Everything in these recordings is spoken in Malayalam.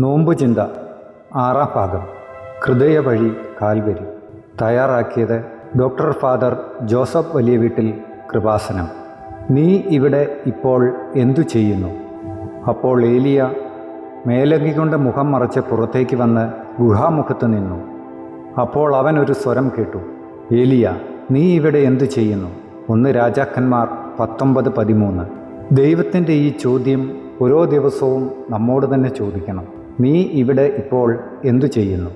നോമ്പ് ചിന്ത ആറാം ഭാഗം. ഹൃദയ വഴി കാൽവരി. തയ്യാറാക്കിയത് ഡോക്ടർ ഫാദർ ജോസഫ് വലിയ വീട്ടിൽ, കൃപാസനം. നീ ഇവിടെ ഇപ്പോൾ എന്തു ചെയ്യുന്നു? അപ്പോൾ ഏലിയ മേലങ്കി കൊണ്ട് മുഖം മറച്ച് പുറത്തേക്ക് വന്ന് ഗുഹാമുഖത്ത് നിന്നു. അപ്പോൾ അവൻ ഒരു സ്വരം കേട്ടു, ഏലിയ, നീ ഇവിടെ എന്തു ചെയ്യുന്നു? 1 രാജാക്കന്മാർ 19:13. ദൈവത്തിൻ്റെ ഈ ചോദ്യം ഓരോ ദിവസവും നമ്മോട് തന്നെ ചോദിക്കണം. നീ ഇവിടെ ഇപ്പോൾ എന്തു ചെയ്യുന്നു?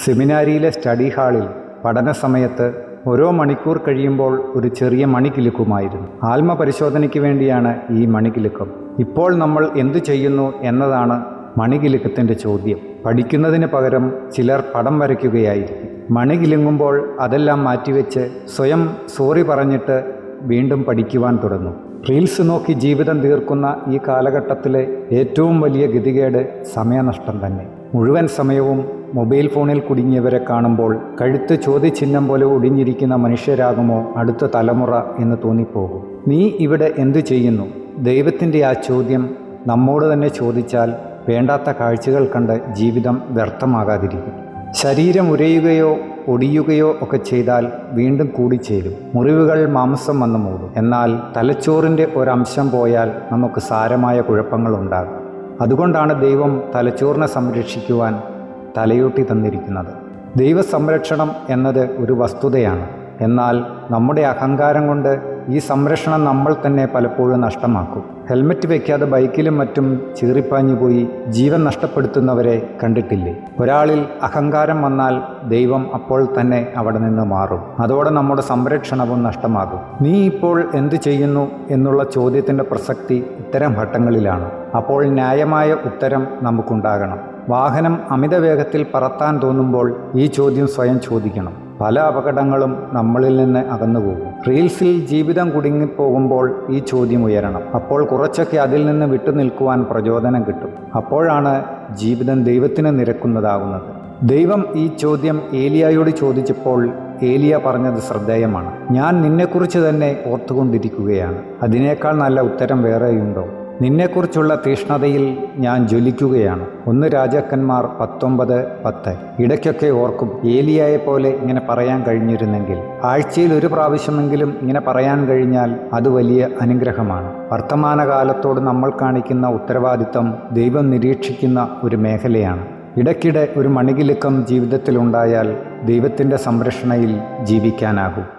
സെമിനാരിയിലെ സ്റ്റഡി ഹാളിൽ പഠന സമയത്ത് ഓരോ മണിക്കൂർ കഴിയുമ്പോൾ ഒരു ചെറിയ മണി കിലുക്കുമായിരുന്നു. ആത്മപരിശോധനയ്ക്ക് വേണ്ടിയാണ് ഈ മണി കിലുക്കം. ഇപ്പോൾ നമ്മൾ എന്തു ചെയ്യുന്നു എന്നതാണ് മണി കിലുക്കത്തിൻ്റെ ചോദ്യം. പഠിക്കുന്നതിന് പകരം ചിലർ പടം വരയ്ക്കുകയായിരിക്കും. മണി കിലുങ്ങുമ്പോൾ അതെല്ലാം മാറ്റിവെച്ച് സ്വയം സോറി പറഞ്ഞിട്ട് വീണ്ടും പഠിക്കുവാൻ തുടങ്ങും. റീൽസ് നോക്കി ജീവിതം തീർക്കുന്ന ഈ കാലഘട്ടത്തിലെ ഏറ്റവും വലിയ ഗതികേട് സമയനഷ്ടം തന്നെ. മുഴുവൻ സമയവും മൊബൈൽ ഫോണിൽ കുടുങ്ങിയവരെ കാണുമ്പോൾ കഴുത്ത് ചോദ്യചിഹ്നം പോലെ ഒടിഞ്ഞിരിക്കുന്ന മനുഷ്യരാകുമോ അടുത്ത തലമുറ എന്ന് തോന്നിപ്പോകും. നീ ഇവിടെ എന്തു ചെയ്യുന്നു? ദൈവത്തിൻ്റെ ആ ചോദ്യം നമ്മോട് തന്നെ ചോദിച്ചാൽ വേണ്ടാത്ത കാഴ്ചകൾ കണ്ട് ജീവിതം വ്യർത്ഥമാകാതിരിക്കും. ശരീരം ഉരയുകയോ ഒടിയുകയോ ഒക്കെ ചെയ്താൽ വീണ്ടും കൂടിച്ചേരും. മുറിവുകൾ മാംസം വന്ന് മൂടും. എന്നാൽ തലച്ചോറിൻ്റെ ഒരംശം പോയാൽ നമുക്ക് സാരമായ കുഴപ്പങ്ങളുണ്ടാകും. അതുകൊണ്ടാണ് ദൈവം തലച്ചോറിനെ സംരക്ഷിക്കുവാൻ തലയോട്ടി തന്നിരിക്കുന്നത്. ദൈവസംരക്ഷണം എന്നത് ഒരു വസ്തുതയാണ്. എന്നാൽ നമ്മുടെ അഹങ്കാരം കൊണ്ട് ഈ സംരക്ഷണം നമ്മൾ തന്നെ പലപ്പോഴും നഷ്ടമാക്കും. ഹെൽമറ്റ് വയ്ക്കാതെ ബൈക്കിലും മറ്റും ചീറിപ്പാഞ്ഞു പോയി ജീവൻ നഷ്ടപ്പെടുത്തുന്നവരെ കണ്ടിട്ടില്ലേ? ഒരാളിൽ അഹങ്കാരം വന്നാൽ ദൈവം അപ്പോൾ തന്നെ അവിടെ നിന്ന് മാറും. അതോടെ നമ്മുടെ സംരക്ഷണവും നഷ്ടമാകും. നീ ഇപ്പോൾ എന്തു ചെയ്യുന്നു എന്നുള്ള ചോദ്യത്തിൻ്റെ പ്രസക്തി ഇത്തരം ഘട്ടങ്ങളിലാണ്. അപ്പോൾ ന്യായമായ ഉത്തരം നമുക്കുണ്ടാകണം. വാഹനം അമിത വേഗത്തിൽ പറത്താൻ തോന്നുമ്പോൾ ഈ ചോദ്യം സ്വയം ചോദിക്കണം. പല അപകടങ്ങളും നമ്മളിൽ നിന്ന് അകന്നുപോകും. റീൽസിൽ ജീവിതം കുടുങ്ങിപ്പോകുമ്പോൾ ഈ ചോദ്യം ഉയരണം. അപ്പോൾ കുറച്ചൊക്കെ അതിൽ നിന്ന് വിട്ടുനിൽക്കുവാൻ പ്രചോദനം കിട്ടും. അപ്പോഴാണ് ജീവിതം ദൈവത്തിന് നിരക്കുന്നതാകുന്നത്. ദൈവം ഈ ചോദ്യം ഏലിയായോട് ചോദിച്ചപ്പോൾ ഏലിയ പറഞ്ഞത് ശ്രദ്ധേയമാണ്. ഞാൻ നിന്നെക്കുറിച്ച് തന്നെ ഓർത്തുകൊണ്ടിരിക്കുകയാണ്. അതിനേക്കാൾ നല്ല ഉത്തരം വേറെയുണ്ടോ? നിന്നെക്കുറിച്ചുള്ള തീഷ്ണതയിൽ ഞാൻ ജ്വലിക്കുകയാണ്. 1 രാജാക്കന്മാർ 19:10. ഇടയ്ക്കൊക്കെ ഓർക്കും, ഏലിയായെ പോലെ ഇങ്ങനെ പറയാൻ കഴിഞ്ഞിരുന്നെങ്കിൽ. ആഴ്ചയിൽ 1 പ്രാവശ്യമെങ്കിലും ഇങ്ങനെ പറയാൻ കഴിഞ്ഞാൽ അത് വലിയ അനുഗ്രഹമാണ്. വർത്തമാനകാലത്തോട് നമ്മൾ കാണിക്കുന്ന ഉത്തരവാദിത്തം ദൈവം നിരീക്ഷിക്കുന്ന ഒരു മേഖലയാണ്. ഇടയ്ക്കിടെ ഒരു മണികിലുക്കം ജീവിതത്തിലുണ്ടായാൽ ദൈവത്തിൻ്റെ സംരക്ഷണയിൽ ജീവിക്കാനാകും.